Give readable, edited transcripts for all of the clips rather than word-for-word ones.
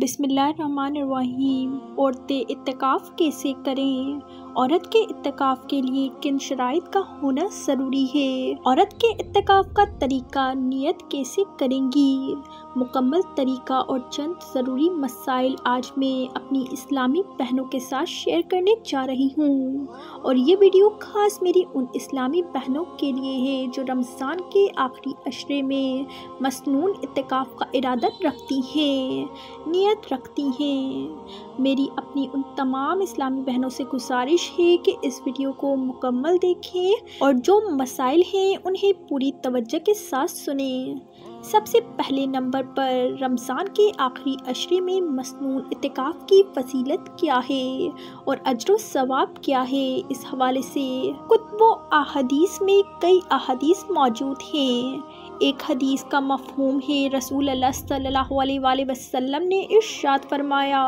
बिस्मिल्लाहिर्रहमानिर्रहीम। औरतें इत्तिकाफ़ कैसे करें? औरत के इत्तिकाफ़ के लिए किन शराइत का होना ज़रूरी है? औरत के इत्तिकाफ़ का तरीका नियत कैसे करेंगी? मुकम्मल तरीका और चंद ज़रूरी मसाइल आज मैं अपनी इस्लामी बहनों के साथ शेयर करने जा रही हूँ। और ये वीडियो ख़ास मेरी उन इस्लामी बहनों के लिए है जो रमज़ान के आखिरी अशरे में मसनून इत्तिकाफ़ का इरादा रखती हैं, नियत रखती हैं। मेरी अपनी उन तमाम इस्लामी बहनों से गुजारिश है कि इस वीडियो को मुकम्मल देखें और जो मसाइल हैं उन्हें पूरी तवज्जो के साथ सुनें। सबसे पहले नंबर पर रमज़ान के आखिरी अशरे में मसनून इत्तिकाफ़ की फजीलत क्या है और अजर व सवाब क्या है। इस हवाले से कुतुब व अहादीस में कई अहादीस मौजूद हैं। एक हदीस का मफ़हूम है रसूल अल्लाह सल्लल्लाहु अलैहि वसल्लम ने इरशाद फरमाया,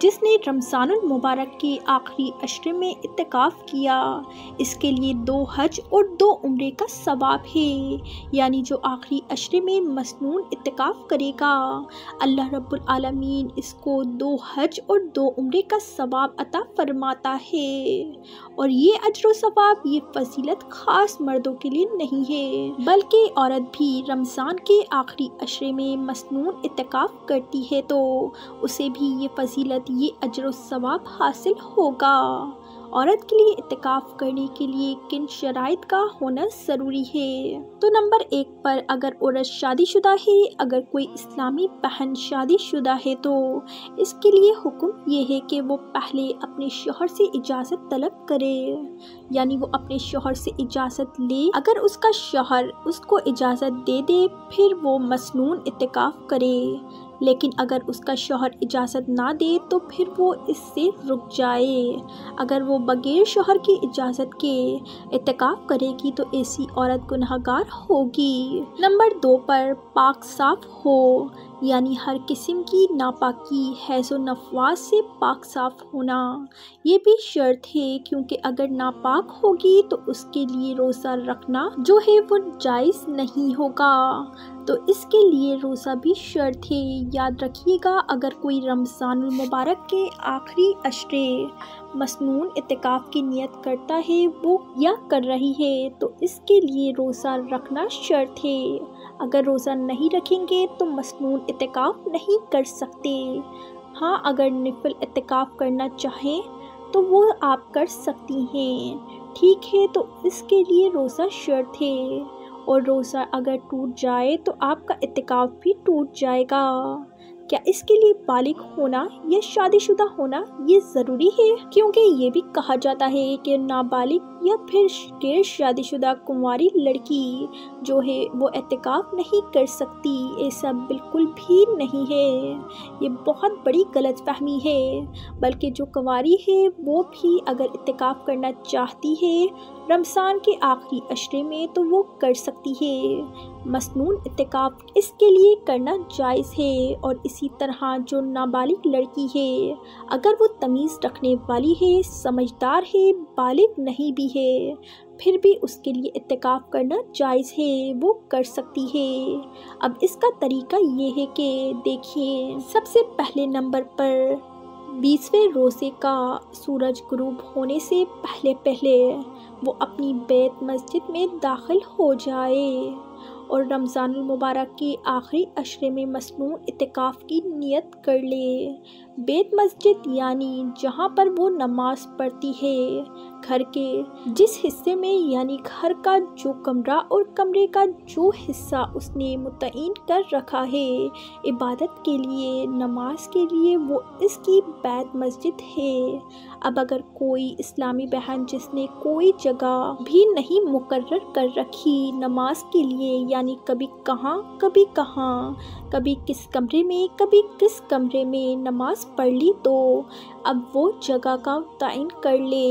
जिसने रमज़ानुल मुबारक के आखिरी अशरे में इत्तिकाफ़ किया इसके लिए 2 हज और 2 उम्रे का सवाब है। यानी जो आखिरी अशरे में मसनून इत्तिकाफ़ करेगा अल्लाह रब्बुल आलमीन इसको 2 हज और 2 उम्रे का सवाब अता फरमाता है। और ये अजर व सवाब, ये फजीलत ख़ास मर्दों के लिए नहीं है बल्कि औरत भी रमज़ान के आखिरी अशरे में मसनून इत्तिकाफ़ करती है तो उसे भी ये फजीलत, ये अजर व सवाब हासिल होगा। औरत के लिए इत्तिकाफ़ करने के लिए किन शराइत का होना ज़रूरी है? तो नंबर 1 पर अगर औरत शादीशुदा है, अगर कोई इस्लामी बहन शादीशुदा है तो इसके लिए हुक्म ये है कि वो पहले अपने शौहर से इजाज़त तलब करे, यानी वो अपने शौहर से इजाज़त ले। अगर उसका शौहर उसको इजाज़त दे दे फिर वो मसनून इत्तिकाफ़ करे, लेकिन अगर उसका शौहर इजाज़त ना दे तो फिर वो इससे रुक जाए। अगर वो बगैर शौहर की इजाज़त के इत्तिकाफ़ करेगी तो ऐसी औरत गुनहगार होगी। नंबर 2 पर पाक साफ़ हो, यानी हर किस्म की नापाकी, हैज़ो नफवास से पाक साफ़ होना ये भी शर्त है, क्योंकि अगर नापाक होगी तो उसके लिए रोज़ा रखना जो है वो जायज़ नहीं होगा, तो इसके लिए रोज़ा भी शर्त है। याद रखिएगा, अगर कोई रमज़ानुल मुबारक के आखिरी अशरे मसनून इत्तिकाफ़ की नियत करता है वो या कर रही है तो इसके लिए रोज़ा रखना शर्त है। अगर रोज़ा नहीं रखेंगे तो मसनून इत्तिकाफ़ नहीं कर सकते। हाँ, अगर निफल इत्तिकाफ़ करना चाहें तो वो आप कर सकती हैं, ठीक है, तो इसके लिए रोज़ा शर्त है। और रोज़ा अगर टूट जाए तो आपका इत्तिकाफ़ भी टूट जाएगा। क्या इसके लिए बालिग होना या शादीशुदा होना ये ज़रूरी है? क्योंकि ये भी कहा जाता है कि नाबालिग या फिर गैर शादीशुदा कुंवारी लड़की जो है वो इत्तिकाफ़ नहीं कर सकती। ऐसा बिल्कुल भी नहीं है, ये बहुत बड़ी गलतफहमी है। बल्कि जो कुंवारी है वो भी अगर इत्तिकाफ़ करना चाहती है रमज़ान के आखिरी अशरे में तो वो कर सकती है। मसनून इत्तिकाफ़ इसके लिए करना जायज़ है। और इसी तरह जो नाबालिग लड़की है अगर वो तमीज़ रखने वाली है, समझदार है, बालिग नहीं भी है, फिर भी उसके लिए इत्तिकाफ़ करना जायज़ है, वो कर सकती है। अब इसका तरीका ये है कि देखिए, सबसे पहले नंबर पर 20वें रोज़े का सूरज गुरूब होने से पहले पहले वो अपनी बैत मस्जिद में दाखिल हो जाए और रमज़ानुल मुबारक के आखिरी अशरे में मसनून इत्तिकाफ़ की नियत कर ले। बैत मस्जिद यानी जहाँ पर वो नमाज़ पढ़ती है, घर के जिस हिस्से में, यानी घर का जो कमरा और कमरे का जो हिस्सा उसने मुतय्यन कर रखा है इबादत के लिए, नमाज के लिए, वो इसकी बैत मस्जिद है। अब अगर कोई इस्लामी बहन जिसने कोई जगह भी नहीं मुकर्रर कर रखी नमाज के लिए, यानी कभी कहाँ कभी कहाँ, कभी किस कमरे में कभी किस कमरे में नमाज पढ़ ली तो अब वो जगह का तयन कर ले।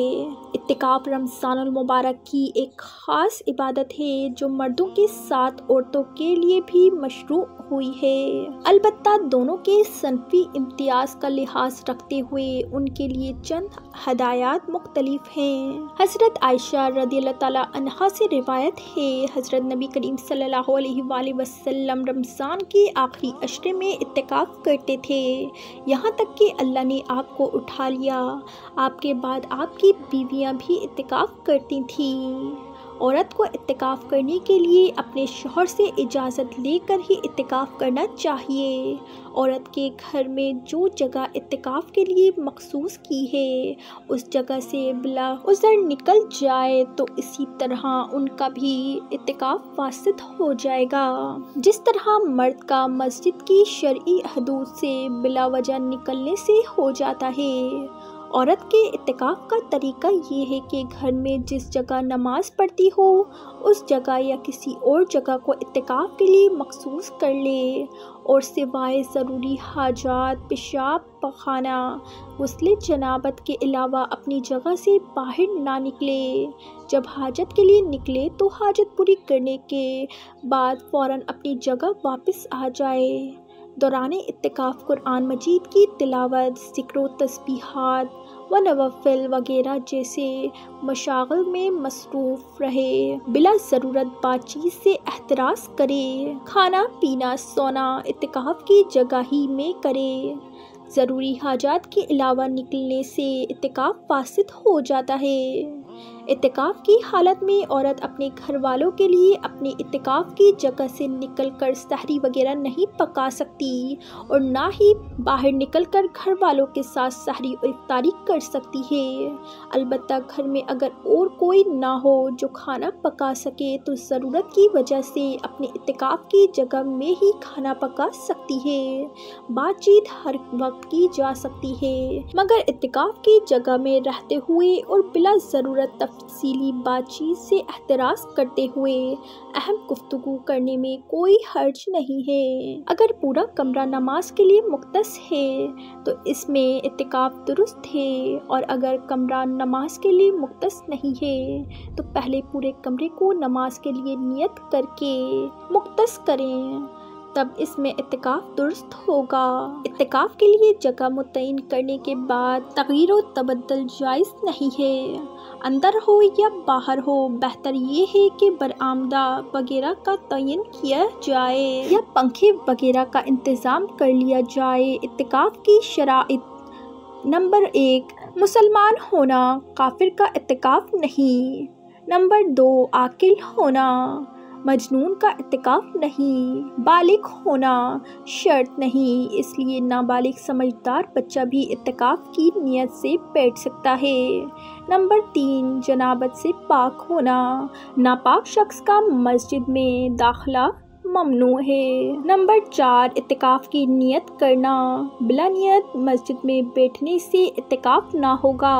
इत्तिकाफ़ रमज़ानुल मुबारक की एक ख़ास इबादत है जो मर्दों के साथ औरतों के लिए भी मशरू हुई है। अलबत्ता दोनों के सनफी इम्तियाज का लिहाज रखते हुए उनके लिए चंद हदायत मुख्तलिफ हैं। हज़रत आयशा रज़ियल्लाहु ताला अन्हा से रिवायत है, हज़रत नबी करीम सल्लल्लाहु अलैहि वसल्लम रमज़ान के आखिरी अशरे में इत्तिकाफ़ करते थे, यहाँ तक कि अल्लाह ने आपको उठा लिया। आपके बाद आपकी बीवियाँ भी इत्तिकाफ़ करती थीं। औरत को इत्तिकाफ़ करने के लिए अपने शौहर से इजाज़त लेकर ही इत्तिकाफ़ करना चाहिए। औरत के घर में जो जगह इत्तिकाफ़ के लिए मखसूस की है उस जगह से बिला उज़र निकल जाए तो इसी तरह उनका भी इत्तिकाफ़ फासिद हो जाएगा। जिस तरह मर्द का मस्जिद की शरई हदूद से बिला वजह निकलने से हो जाता है, औरत के इत्तिकाफ़ का तरीका ये है कि घर में जिस जगह नमाज पढ़ती हो उस जगह या किसी और जगह को इत्तिकाफ़ के लिए मखसूस कर ले और सिवाय ज़रूरी हाजात, पेशाब, पखाना, गुस्ल जनाबत के अलावा अपनी जगह से बाहर ना निकले। जब हाजत के लिए निकले तो हाजत पूरी करने के बाद फ़ौरन अपनी जगह वापस आ जाए। दौरान इत्तिकाफ़ कुरान मजीद की तिलावत, ज़िक्र, तस्बीहात व नवाफिल वगैरह जैसे मशागिल में मसरूफ़ रहे। बिला ज़रूरत बातचीत से एहतराज़ करे। खाना पीना सोना इत्तिकाफ़ की जगह ही में करे। ज़रूरी हाजात के अलावा निकलने से इत्तिकाफ़ फासिद हो जाता है। इत्तिकाफ़ की हालत में औरत अपने घर वालों के लिए अपने इत्तिकाफ़ की जगह से निकलकर सहरी वगैरह नहीं पका सकती और ना ही बाहर निकलकर घर वालों के साथ सहरी और इफ्तारी कर सकती है। अलबत्ता घर में अगर और कोई ना हो जो खाना पका सके तो ज़रूरत की वजह से अपने इत्तिकाफ़ की जगह में ही खाना पका सकती है। बातचीत हर वक्त की जा सकती है, मगर इत्तिकाफ़ की जगह में रहते हुए और बिला ज़रूरत तफसीली बातचीत से एहतराज़ करते हुए अहम गुफ्तगू करने में कोई हर्ज नहीं है। अगर पूरा कमरा नमाज के लिए मुख्तस है तो इसमें इत्तिकाफ़ दुरुस्त है, और अगर कमरा नमाज के लिए मुख्तस नहीं है तो पहले पूरे कमरे को नमाज के लिए नियत करके मुख्तस करें, तब इसमें इत्तिकाफ़ दुरुस्त होगा। इत्तिकाफ़ के लिए जगह मुतय्यन करने के बाद तग़यीर व तबद्दुल जायज़ नहीं है। अंदर हो या बाहर हो, बेहतर ये है कि बरामदा वगैरह का तयन किया जाए या पंखे वगैरह का इंतज़ाम कर लिया जाए। इत्तिकाफ़ की शराइत: नंबर 1, मुसलमान होना, काफिर का इत्तिकाफ़ नहीं। नंबर 2, आकिल होना, मजनून का इत्तिकाफ़ नहीं। बालिग होना शर्त नहीं, इसलिए नाबालिग समझदार बच्चा भी इत्तिकाफ़ की नियत से बैठ सकता है। नंबर 3, जनाबत से पाक होना, नापाक शख्स का मस्जिद में दाखिला ममनू है। नंबर 4, इत्तिकाफ़ की नियत करना, बिला नियत मस्जिद में बैठने से इत्तिकाफ़ ना होगा।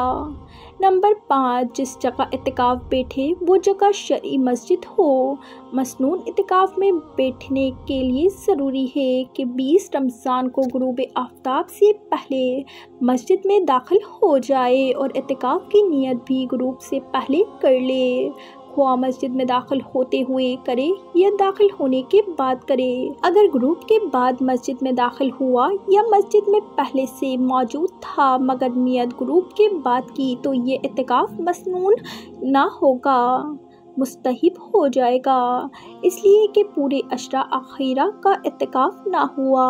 नंबर 5, जिस जगह इत्तिकाफ़ बैठे वो जगह शरई मस्जिद हो। मसनून इत्तिकाफ़ में बैठने के लिए ज़रूरी है कि 20 रमज़ान को गुरूब आफ्ताब से पहले मस्जिद में दाखिल हो जाए और इत्तिकाफ़ की नियत भी गुरूब से पहले कर ले, ख्वाह मस्जिद में दाखिल होते हुए करे या दाखिल होने के बाद करे। अगर ग्रुप के बाद मस्जिद में दाखिल हुआ या मस्जिद में पहले से मौजूद था मगर नियत ग्रुप के बाद की तो ये इत्तिकाफ़ मसनून ना होगा, मुस्तहिब हो जाएगा, इसलिए कि पूरे अशरा आखिरा का इत्तिकाफ़ ना हुआ।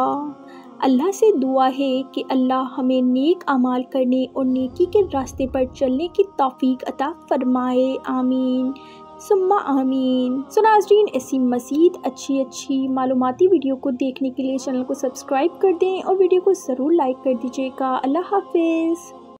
अल्लाह से दुआ है कि अल्लाह हमें नेक अमाल करने और नेकी के रास्ते पर चलने की तौफीक अता फरमाए। आमीन सुम्मा आमीन। सो नाज़रीन, ऐसी मज़ीद अच्छी मालूमाती वीडियो को देखने के लिए चैनल को सब्सक्राइब कर दें और वीडियो को ज़रूर लाइक कर दीजिएगा। अल्लाह हाफ़िज़।